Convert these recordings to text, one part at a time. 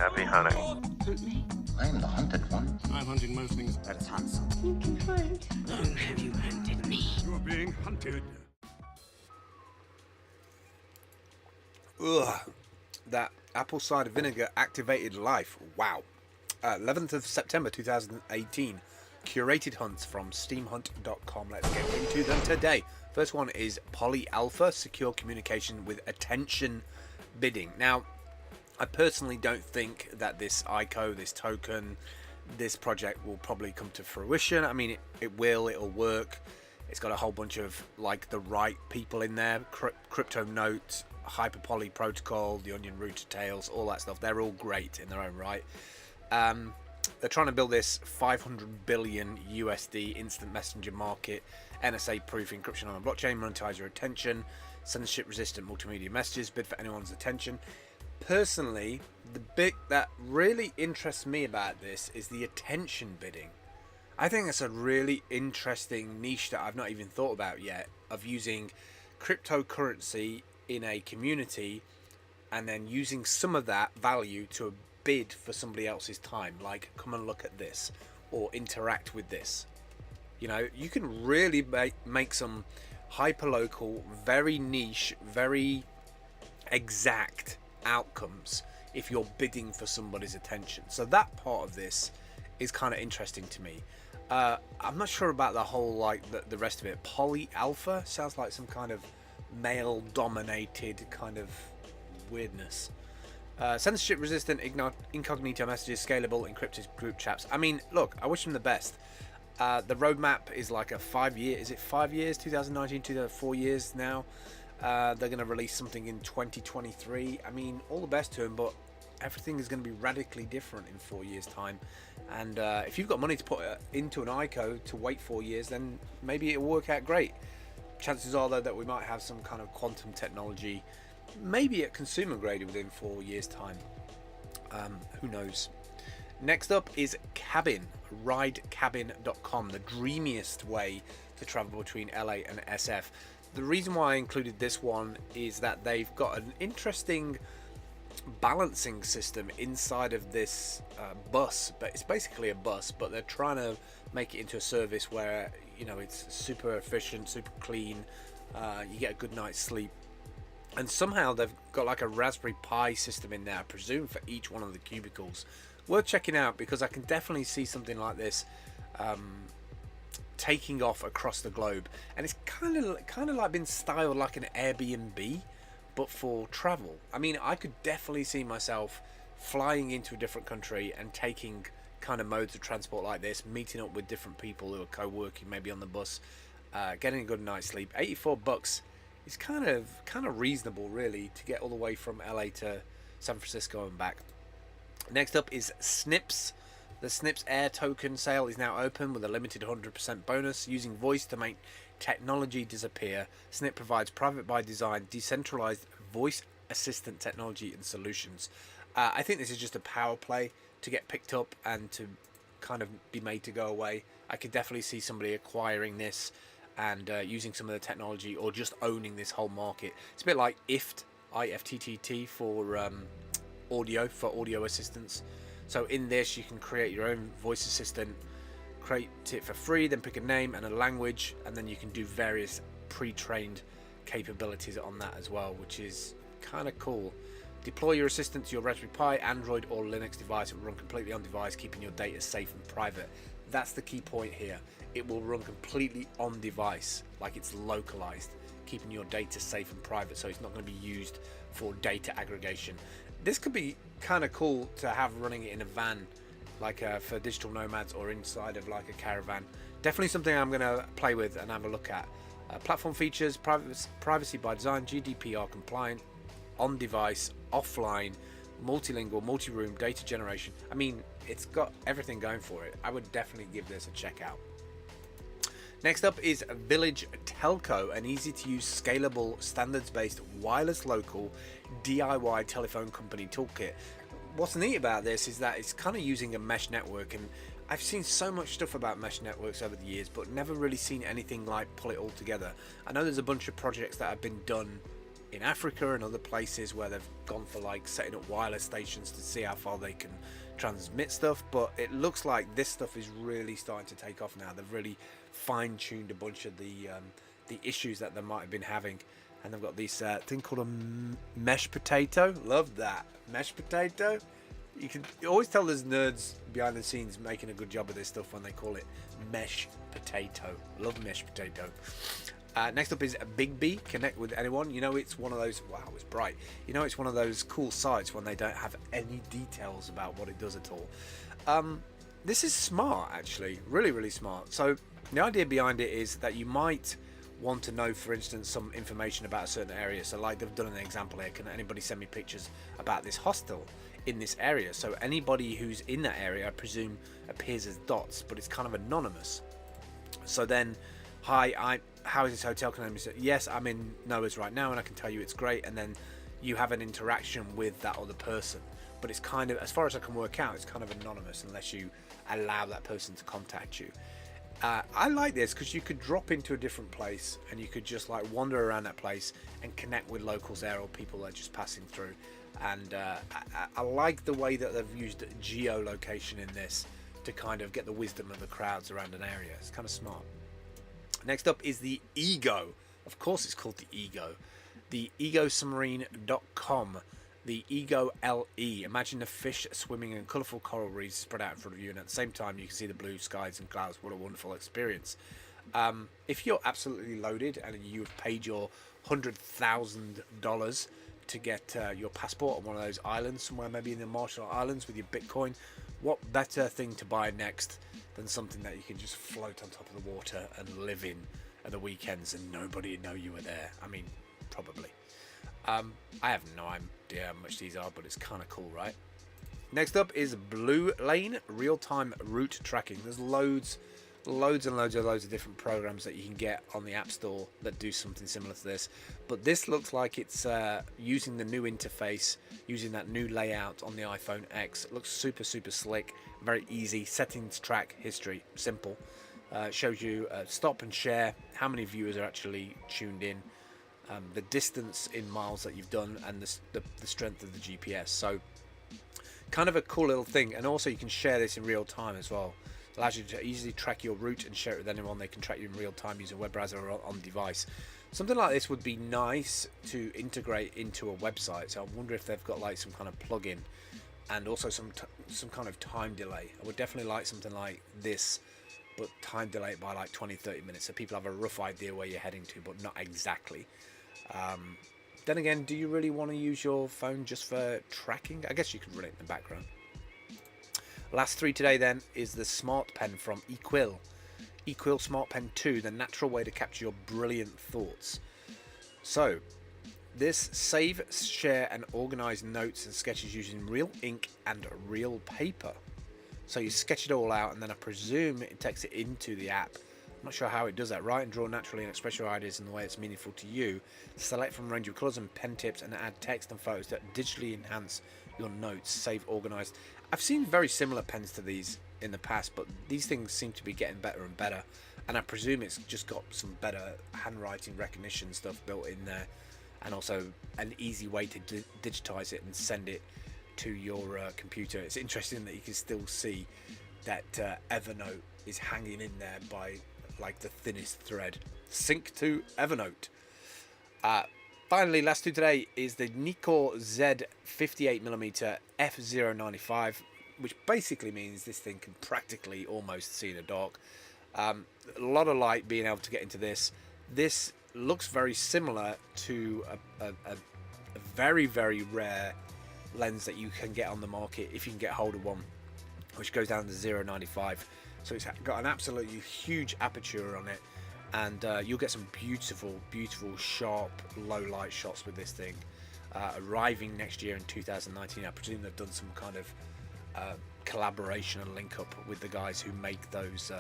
Happy hunting. Hunt me. I am the hunted one. I'm hunting most things. Let's hunt something. You can hunt. Long have you hunted me? You're being hunted. Ugh, that apple cider vinegar activated life. Wow. 11th of September 2018. Curated hunts from steamhunt.com. Let's get into them today. First one is Poly Alpha, secure communication with attention bidding. Now, I personally don't think that this ICO, this token, this project will probably come to fruition. I mean, it will, it'll work. It's got a whole bunch of like the right people in there. Crypto Note, Hyperpoly Protocol, the Onion Router Tails, all that stuff. They're all great in their own right. They're trying to build this 500 billion USD instant messenger market, NSA proof encryption on a blockchain, monetize your attention, censorship resistant multimedia messages, bid for anyone's attention. Personally, the bit that really interests me about this is the attention bidding. I think that's a really interesting niche that I've not even thought about yet, of using cryptocurrency in a community and then using some of that value to bid for somebody else's time, like come and look at this or interact with this. You know, you can really make some hyperlocal, very niche, very exact outcomes if you're bidding for somebody's attention. So that part of this is kind of interesting to me. I'm not sure about the whole, like the rest of it. Poly Alpha sounds like some kind of male dominated kind of weirdness. Censorship resistant incognito messages, scalable encrypted group chats. I mean, look, I wish them the best. The roadmap is like a 5 year, is it 5 years, 2019 to 4 years now. They're going to release something in 2023. I mean, all the best to them, but everything is going to be radically different in 4 years time. And if you've got money to put into an ICO to wait 4 years, then maybe it'll work out great. Chances are though that we might have some kind of quantum technology, maybe at consumer grade within 4 years time. Who knows. Next up is Cabin, ridecabin.com, the dreamiest way to travel between LA and SF. The reason why I included this one is that they've got an interesting balancing system inside of this bus, but it's basically a bus, but they're trying to make it into a service where, you know, it's super efficient, super clean, you get a good night's sleep, and somehow they've got like a Raspberry Pi system in there, I presume, for each one of the cubicles. Worth checking out, because I can definitely see something like this taking off across the globe, and it's kind of like been styled like an Airbnb, but for travel. I mean, I could definitely see myself flying into a different country and taking kind of modes of transport like this, meeting up with different people who are co-working maybe on the bus, getting a good night's sleep. $84 is kind of reasonable, really, to get all the way from LA to San Francisco and back. Next up is Snips. The Snips Air token sale is now open with a limited 100% bonus. Using voice to make technology disappear, Snip provides private by design, decentralized voice assistant technology and solutions. I think this is just a power play to get picked up and to kind of be made to go away. I could definitely see somebody acquiring this and using some of the technology, or just owning this whole market. It's a bit like IFTTT, IFTTT for audio assistants. So in this you can create your own voice assistant, create it for free, then pick a name and a language, and then you can do various pre-trained capabilities on that as well, which is kind of cool. Deploy your assistant to your Raspberry Pi, Android or Linux device. It will run completely on device, keeping your data safe and private. That's the key point here. It will run completely on device, like it's localized, keeping your data safe and private, so it's not going to be used for data aggregation. This could be kind of cool to have running it in a van, like for digital nomads, or inside of like a caravan. Definitely something I'm going to play with and have a look at. Platform features: privacy by design, GDPR compliant, on device, offline, multilingual, multi-room, data generation. I mean, it's got everything going for it. I would definitely give this a check out. Next up is Village Telco, an easy-to-use, scalable, standards-based, wireless local DIY telephone company toolkit. What's neat about this is that it's kind of using a mesh network, and I've seen so much stuff about mesh networks over the years, but never really seen anything like pull it all together. I know there's a bunch of projects that have been done in Africa and other places where they've gone for like setting up wireless stations to see how far they can transmit stuff. But it looks like this stuff is really starting to take off now. They've really fine-tuned a bunch of the issues that they might have been having, and they've got this thing called a mesh potato. Love that mesh potato. You can always tell there's nerds behind the scenes making a good job of this stuff when they call it mesh potato. Love mesh potato. Next up is Big B, connect with anyone. You know, it's one of those, wow, it's bright. You know, it's one of those cool sites when they don't have any details about what it does at all. This is smart, actually, really, really smart. So the idea behind it is that you might want to know, for instance, some information about a certain area. So like they've done an example here, can anybody send me pictures about this hostel in this area? So anybody who's in that area, I presume, appears as dots, but it's kind of anonymous. So then, hi, how is this hotel? Can I say, yes, I'm in Noah's right now and I can tell you it's great, and then you have an interaction with that other person. But it's kind of, as far as I can work out, it's kind of anonymous unless you allow that person to contact you. I like this because you could drop into a different place and you could just like wander around that place and connect with locals there or people that are just passing through. And I like the way that they've used geolocation in this to kind of get the wisdom of the crowds around an area. It's kind of smart. Next up is the Ego. Of course it's called the Ego. The egosubmarine.com. The Ego LE. Imagine a fish swimming in colourful coral reefs spread out in front of you, and at the same time you can see the blue skies and clouds. What a wonderful experience. If you're absolutely loaded and you've paid your $100,000 to get your passport on one of those islands somewhere, maybe in the Marshall Islands, with your Bitcoin, what better thing to buy next than something that you can just float on top of the water and live in at the weekends and nobody know you were there? I mean, probably. I have no idea how much these are, but it's kind of cool, right? Next up is Bluelane, real-time route tracking. There's loads of different programs that you can get on the App Store that do something similar to this. But this looks like it's using the new interface, using that new layout on the iPhone X. It looks super, super slick, very easy. Settings, track, history, simple. Shows you stop and share, how many viewers are actually tuned in, the distance in miles that you've done, and the strength of the GPS. So kind of a cool little thing. And also you can share this in real time as well. It allows you to easily track your route and share it with anyone. They can track you in real time using a web browser or on device. Something like this would be nice to integrate into a website. So I wonder if they've got like some kind of plugin and also some kind of time delay. I would definitely like something like this, but time delay it by like 20-30 minutes so people have a rough idea where you're heading to, but not exactly. Then again, do you really want to use your phone just for tracking? I guess you could run it in the background. Last three today then is the Smart Pen from Equil. Equil Smart Pen 2, the natural way to capture your brilliant thoughts. So, this save, share and organize notes and sketches using real ink and real paper. So you sketch it all out and then I presume it takes it into the app. I'm not sure how it does that. Write and draw naturally and express your ideas in the way it's meaningful to you. Select from a range of colours and pen tips and add text and photos that digitally enhance your notes. Save, organise. I've seen very similar pens to these in the past, but these things seem to be getting better and better. And I presume it's just got some better handwriting recognition stuff built in there, and also an easy way to digitize it and send it to your computer. It's interesting that you can still see that Evernote is hanging in there by like the thinnest thread. Sync to Evernote. Finally, last two today is the Nikkor Z 58mm f0.95, which basically means this thing can practically almost see in the dark. A lot of light being able to get into this. This looks very similar to a very, very rare lens that you can get on the market if you can get hold of one, which goes down to 0.95. So it's got an absolutely huge aperture on it, and you'll get some beautiful, beautiful, sharp, low light shots with this thing. Arriving next year in 2019, I presume they've done some kind of collaboration and link up with the guys who make those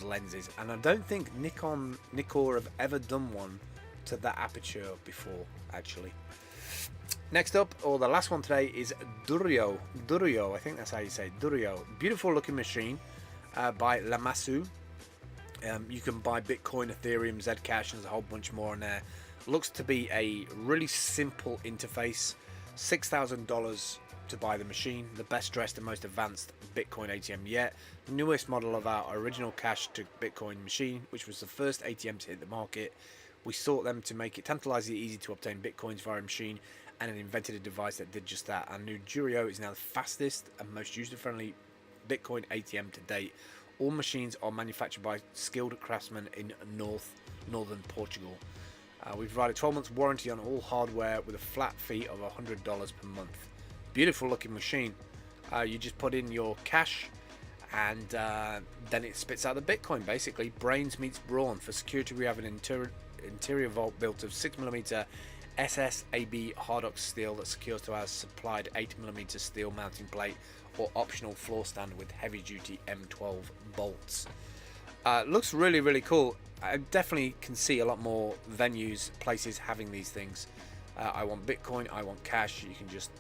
lenses, and I don't think Nikkor have ever done one to that aperture before, actually. Next up, or the last one today, is Durio. Durio, I think that's how you say it. Durio. Beautiful looking machine by Lamassu. You can buy Bitcoin, Ethereum, Zcash, and there's a whole bunch more in there. Looks to be a really simple interface. $6,000 to buy the machine, the best dressed and most advanced Bitcoin ATM yet, the newest model of our original cash to Bitcoin machine, which was the first ATM to hit the market. We sought them to make it tantalizingly easy to obtain Bitcoins via a machine, and invented a device that did just that. Our new Durio is now the fastest and most user-friendly Bitcoin ATM to date. All machines are manufactured by skilled craftsmen in northern Portugal. We provide a 12-month warranty on all hardware with a flat fee of $100 per month. Beautiful looking machine. You just put in your cash and then it spits out the Bitcoin basically. Brains meets brawn. For security we have an interior vault built of 6mm SSAB Hardox steel that secures to our supplied 8mm steel mounting plate or optional floor stand with heavy duty M12 bolts. Looks really cool. I definitely can see a lot more venues, places having these things. I want Bitcoin, I want cash. You can just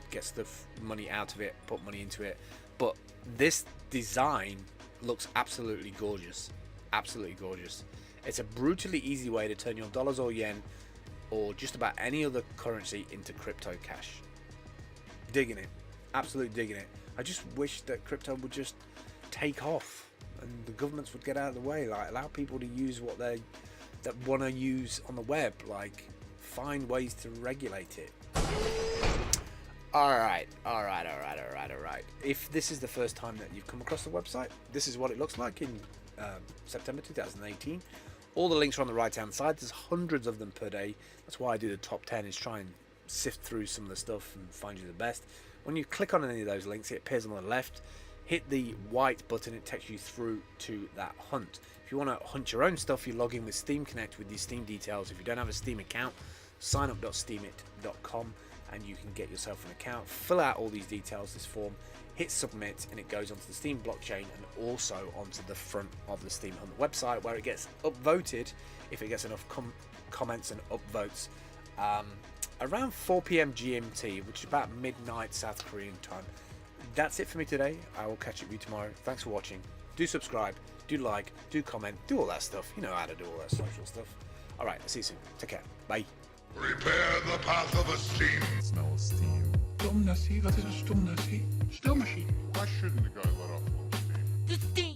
get stuff, money out of it, put money into it. But this design looks absolutely gorgeous. Absolutely gorgeous. It's a brutally easy way to turn your dollars or yen or just about any other currency into crypto cash. Digging it. Absolutely digging it. I just wish that crypto would just take off and the governments would get out of the way, like allow people to use what they want to use on the web, like find ways to regulate it. Alright. If this is the first time that you've come across the website, this is what it looks like in September 2018. All the links are on the right hand side. There's hundreds of them per day. That's why I do the top 10, is try and sift through some of the stuff and find you the best. When you click on any of those links, it appears on the left. Hit the white button, it takes you through to that hunt. If you want to hunt your own stuff, you log in with Steam Connect with your Steam details. If you don't have a Steam account, signup.steamit.com and you can get yourself an account. Fill out all these details, this form, hit submit, and it goes onto the Steam blockchain and also onto the front of the Steam Hunt website, where it gets upvoted if it gets enough comments and upvotes around 4 p.m. GMT, which is about midnight South Korean time. That's it for me today. I will catch up with you tomorrow. Thanks for watching. Do subscribe, do like, do comment, do all that stuff. You know how to do all that social stuff. Alright, I'll see you soon. Take care. Bye. Prepare the path of a steam. Smell of steam. Stumnassie, wat is een stumnassie? Stilmachine. Why shouldn't the guy let off a little steam? The steam.